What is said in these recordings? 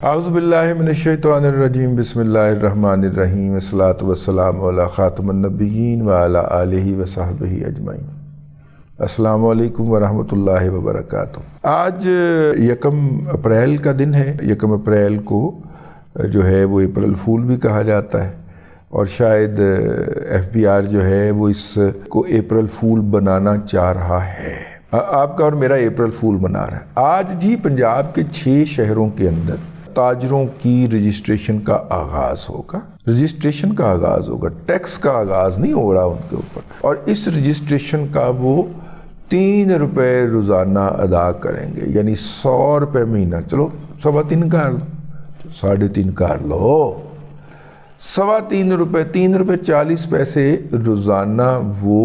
اعوذ باللہ من الشیطان الرجیم بسم اللہ الرحمن الرحیم والصلاۃ والسلام علی خاتم النبیین وعلی آلہ وصحبہ اجمعین۔ السلام علیکم ورحمۃ اللہ وبرکاتہ۔ آج 1 اپریل کا دن ہے۔ 1 اپریل کو جو ہے وہ اپریل فول بھی کہا جاتا ہے، اور شاید FBR جو ہے وہ اس کو اپریل فول بنانا چاہ رہا ہے۔ آپ کا اور میرا اپریل فول بنا رہا ہے۔ آج جی پنجاب کے 6 شہروں کے اندر تاجروں کی رجسٹریشن کا آغاز ہوگا۔ رجسٹریشن کا آغاز ہوگا، ٹیکس کا آغاز نہیں ہو رہا ان کے اوپر، اور اس رجسٹریشن کا وہ 3 روپے روزانہ ادا کریں گے، یعنی 100 روپے مہینہ۔ چلو 3.25 کر لو، 3.5 کر لو، 3.25 روپے، 3 روپے 40 پیسے روزانہ وہ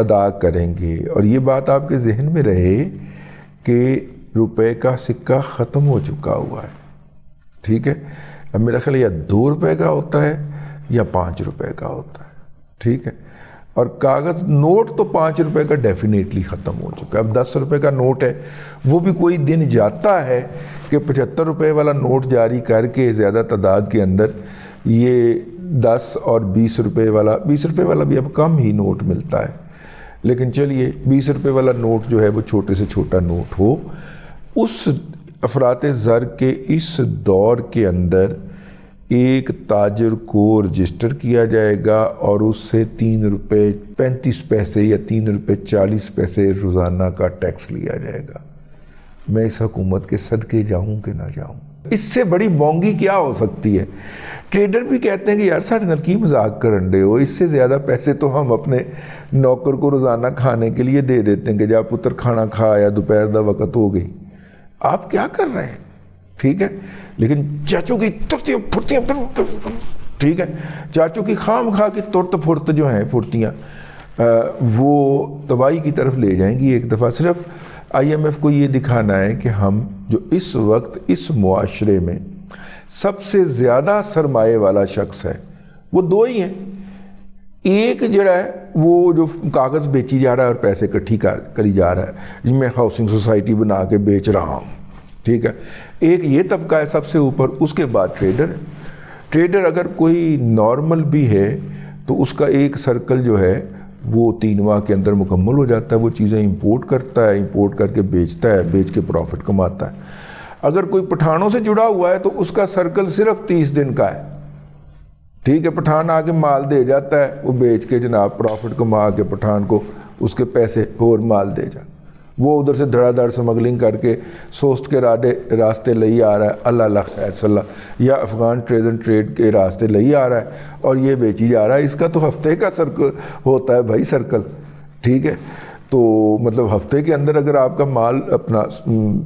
ادا کریں گے۔ اور یہ بات آپ کے ذہن میں رہے کہ روپے کا سکہ ختم ہو چکا ہوا ہے، ٹھیک ہے؟ اب میرا خیال یا 2 روپے کا ہوتا ہے یا 5 روپے کا ہوتا ہے، ٹھیک ہے؟ اور کاغذ نوٹ تو 5 روپے کا ڈیفینیٹلی ختم ہو چکا ہے۔ اب 10 روپے کا نوٹ ہے، وہ بھی کوئی دن جاتا ہے کہ 75 روپے والا نوٹ جاری کر کے زیادہ تعداد کے اندر یہ 10 اور 20 روپے والا بھی اب کم ہی نوٹ ملتا ہے، لیکن چلیے 20 روپے والا نوٹ جو ہے وہ چھوٹے سے چھوٹا نوٹ ہو۔ اس افراط زر کے اس دور کے اندر ایک تاجر کو رجسٹر کیا جائے گا اور اس سے 3 روپے 35 پیسے یا 3 روپے 40 پیسے روزانہ کا ٹیکس لیا جائے گا۔ میں اس حکومت کے صدقے جاؤں کہ نہ جاؤں؟ اس سے بڑی بونگی کیا ہو سکتی ہے؟ ٹریڈر بھی کہتے ہیں کہ یار ساڑھے نال کی مذاق کرن دے ہو، اس سے زیادہ پیسے تو ہم اپنے نوکر کو روزانہ کھانے کے لیے دے دیتے ہیں کہ جا پتر کھانا کھا، یا دوپہر دا وقت ہو گئی۔ آپ کیا کر رہے ہیں؟ ٹھیک ہے، لیکن چاچوں کی ترتیاں پھرتیاں، ٹھیک ہے، چاچوں کی خام خواہ کی ترت پھرت جو ہیں پھرتیاں، وہ تباہی کی طرف لے جائیں گی۔ ایک دفعہ صرف IMF کو یہ دکھانا ہے کہ ہم جو اس وقت اس معاشرے میں سب سے زیادہ سرمایہ والا شخص ہے، وہ 2 ہی ہیں۔ ایک جڑا ہے وہ جو کاغذ بیچی جا رہا ہے اور پیسے اکٹھی کری جا رہا ہے، جن میں ہاؤسنگ سوسائٹی بنا کے بیچ رہا ہوں، ٹھیک ہے۔ ایک یہ طبقہ ہے سب سے اوپر، اس کے بعد ٹریڈر ہے۔ ٹریڈر اگر کوئی نارمل بھی ہے تو اس کا ایک سرکل جو ہے وہ 3 ماہ کے اندر مکمل ہو جاتا ہے۔ وہ چیزیں امپورٹ کرتا ہے، امپورٹ کر کے بیچتا ہے، بیچ کے پروفٹ کماتا ہے۔ اگر کوئی پٹھانوں سے جڑا ہوا ہے تو اس کا سرکل صرف 30 دن کا ہے، ٹھیک ہے۔ پٹھان آ کے مال دے جاتا ہے، وہ بیچ کے جناب پروفٹ کما کے پٹھان کو اس کے پیسے اور مال دے جا، وہ ادھر سے دھڑا دھڑ سمگلنگ کر کے سوست کے راستے لئی آ رہا ہے، اللہ اللہ خیر صلاح، یا افغان ٹریڈ کے راستے لئی آ رہا ہے اور یہ بیچی جا رہا ہے۔ اس کا تو ہفتے کا سرکل ہوتا ہے بھائی، سرکل، ٹھیک ہے۔ تو مطلب ہفتے کے اندر اگر آپ کا مال اپنا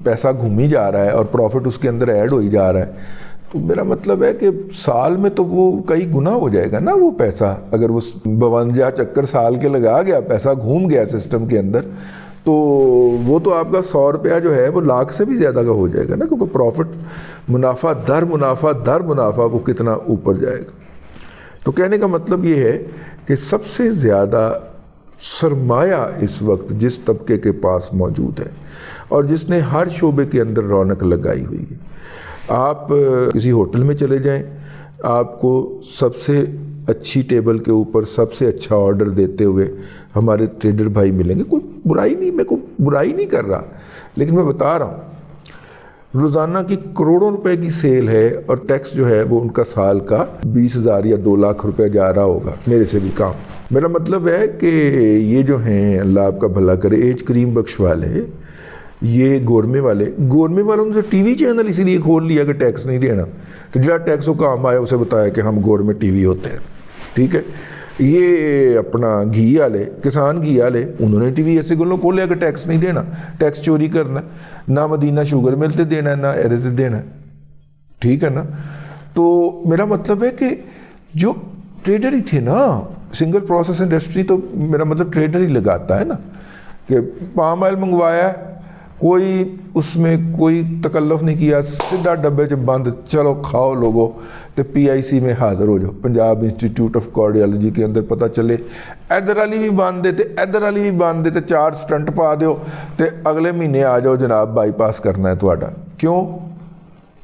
پیسہ گھومی جا رہا ہے اور پروفٹ اس کے اندر ایڈ ہوئی جا رہا ہے، تو میرا مطلب ہے کہ سال میں تو وہ کئی گنا ہو جائے گا نا وہ پیسہ۔ اگر وہ 52 چکر سال کے لگا گیا، پیسہ گھوم گیا سسٹم کے اندر، تو وہ تو آپ کا 100 روپیہ جو ہے وہ لاکھ سے بھی زیادہ کا ہو جائے گا نا، کیونکہ پروفٹ منافع در منافع وہ کتنا اوپر جائے گا۔ تو کہنے کا مطلب یہ ہے کہ سب سے زیادہ سرمایہ اس وقت جس طبقے کے پاس موجود ہے اور جس نے ہر شعبے کے اندر رونق لگائی ہوئی ہے۔ آپ کسی ہوٹل میں چلے جائیں، آپ کو سب سے اچھی ٹیبل کے اوپر سب سے اچھا آرڈر دیتے ہوئے ہمارے ٹریڈر بھائی ملیں گے۔ کوئی برائی نہیں، میں کوئی برائی نہیں کر رہا، لیکن میں بتا رہا ہوں روزانہ کی کروڑوں روپے کی سیل ہے، اور ٹیکس جو ہے وہ ان کا سال کا 20,000 یا 2 لاکھ روپے جا رہا ہوگا، میرے سے بھی کام۔ میرا مطلب ہے کہ یہ جو ہیں، اللہ آپ کا بھلا کرے، ایج کریم بخش والے، یہ گورمے والوں نے ٹی وی چینل اسی لیے کھول لیا کہ ٹیکس نہیں دینا، تو جہاں ٹیکس کو کام آیا اسے بتایا کہ ہم گورمے ٹی وی ہوتے ہیں، ٹھیک ہے۔ یہ اپنا گھی والے، کسان گھی والے، انہوں نے ٹی وی ایسے گلوں کھولیا کہ ٹیکس نہیں دینا، ٹیکس چوری کرنا، نہ مدینہ شوگر مل تے دینا ہے، نہ ایرے تے دینا ہے، ٹھیک ہے نا۔ تو میرا مطلب ہے کہ جو ٹریڈر ہی تھے نا، سنگل پروسیس انڈسٹری تو میرا مطلب ٹریڈر ہی لگاتا ہے نا، کہ پام آئل منگوایا، کوئی اس میں کوئی تکلف نہیں کیا، سیدھا ڈبے چ بند، چلو کھاؤ لوگو، تو PIC میں حاضر ہو جاؤ، پنجاب انسٹیٹیوٹ آف کارڈیالوجی کے اندر پتہ چلے ادھر والی بھی باندھ دے، ادھر والی بھی باندھ دے، 4 سٹنٹ پا دیو، تے اگلے مہینے آ جاؤ جناب بائی پاس کرنا ہے تہاڈا۔ کیوں؟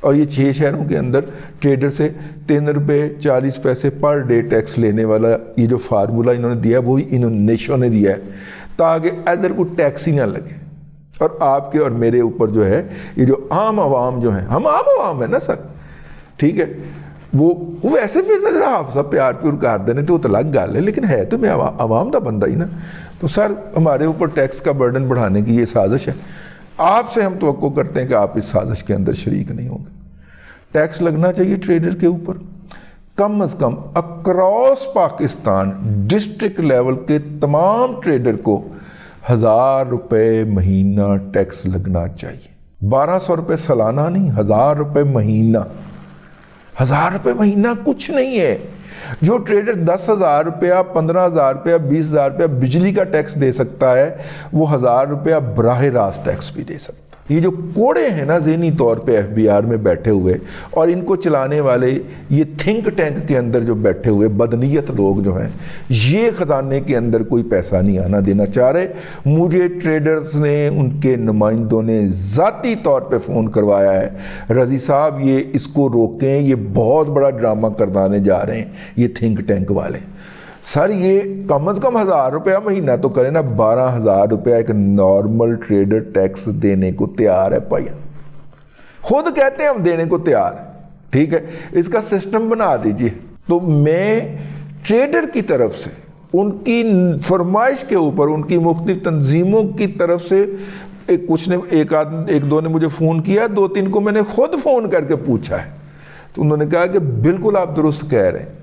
اور یہ 6 شہروں کے اندر ٹریڈر سے 3.40 پر ڈے ٹیکس لینے والا یہ جو فارمولہ انہوں نے دیا ہے وہی انڈونیشیا نے دیا ہے تاکہ ادھر کو ٹیکس ہی نہ لگے. اور آپ کے اور میرے اوپر جو ہے یہ جو عام عوام جو ہیں, ہم عام عوام ہیں نا سر, ٹھیک ہے, وہ ایسے بھی نظر آپ سب پیار پیور کر دینے تو الگ گل ہے, لیکن ہے تو میں عوام دا بندہ ہی نا. تو سر ہمارے اوپر ٹیکس کا برڈن بڑھانے کی یہ سازش ہے. آپ سے ہم توقع کرتے ہیں کہ آپ اس سازش کے اندر شریک نہیں ہوں گے. ٹیکس لگنا چاہیے ٹریڈر کے اوپر کم از کم اکراس پاکستان ڈسٹرکٹ لیول کے تمام ٹریڈر کو 1000 روپے مہینہ ٹیکس لگنا چاہیے. 1200 روپے سالانہ نہیں, 1000 روپے مہینہ. 1000 روپے مہینہ کچھ نہیں ہے. جو ٹریڈر 10,000 روپیہ 15,000 روپیہ 20,000 روپیہ بجلی کا ٹیکس دے سکتا ہے وہ 1000 روپیہ براہ راست ٹیکس بھی دے سکتا ہے. یہ جو کوڑے ہیں نا ذہنی طور پہ FBR میں بیٹھے ہوئے اور ان کو چلانے والے یہ تھنک ٹینک کے اندر جو بیٹھے ہوئے بدنیت لوگ جو ہیں, یہ خزانے کے اندر کوئی پیسہ نہیں آنا دینا چاہ رہے. مجھے ٹریڈرز نے ان کے نمائندوں نے ذاتی طور پہ فون کروایا ہے, رضی صاحب یہ اس کو روکیں, یہ بہت بڑا ڈرامہ کروانے جا رہے ہیں یہ تھنک ٹینک والے. سر یہ کم از کم 1000 روپیہ مہینہ تو کریں نا. 12,000 روپیہ ایک نارمل ٹریڈر ٹیکس دینے کو تیار ہے بھائی, خود کہتے ہیں ہم دینے کو تیار ہیں, ٹھیک ہے. اس کا سسٹم بنا دیجئے. تو میں ٹریڈر کی طرف سے ان کی فرمائش کے اوپر ان کی مختلف تنظیموں کی طرف سے ایک دو نے مجھے فون کیا, 2-3 کو میں نے خود فون کر کے پوچھا ہے. تو انہوں نے کہا کہ بالکل آپ درست کہہ رہے ہیں,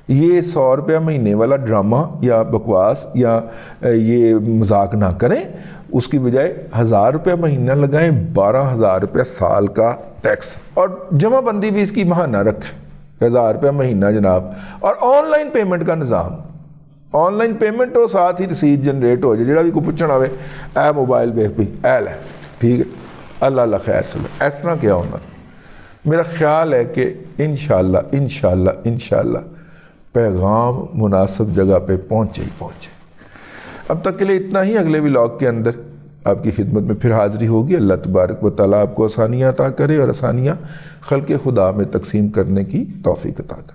یہ 100 روپیہ مہینے والا ڈرامہ یا بکواس یا یہ مذاق نہ کریں, اس کی بجائے 1000 روپیہ مہینہ لگائیں, 12,000 روپیہ سال کا ٹیکس, اور جمع بندی بھی اس کی ماہانہ رکھیں 1000 روپیہ مہینہ جناب. اور آن لائن پیمنٹ کا نظام, آن لائن پیمنٹ ہو ساتھ ہی رسید جنریٹ ہو جائے, جڑا بھی کوئی پوچھنا ہوئے اے موبائل ویک بھی اے لے, ٹھیک ہے. اللہ خیر سے اس طرح کیا ہونا. میرا خیال ہے کہ انشاءاللہ پیغام مناسب جگہ پہ پہنچے ہی پہنچے. اب تک کے لیے اتنا ہی. اگلے ولاگ کے اندر آپ کی خدمت میں پھر حاضری ہوگی. اللہ تبارک و تعالیٰ آپ کو آسانیاں عطا کرے اور آسانیاں خلق خدا میں تقسیم کرنے کی توفیق عطا کرے.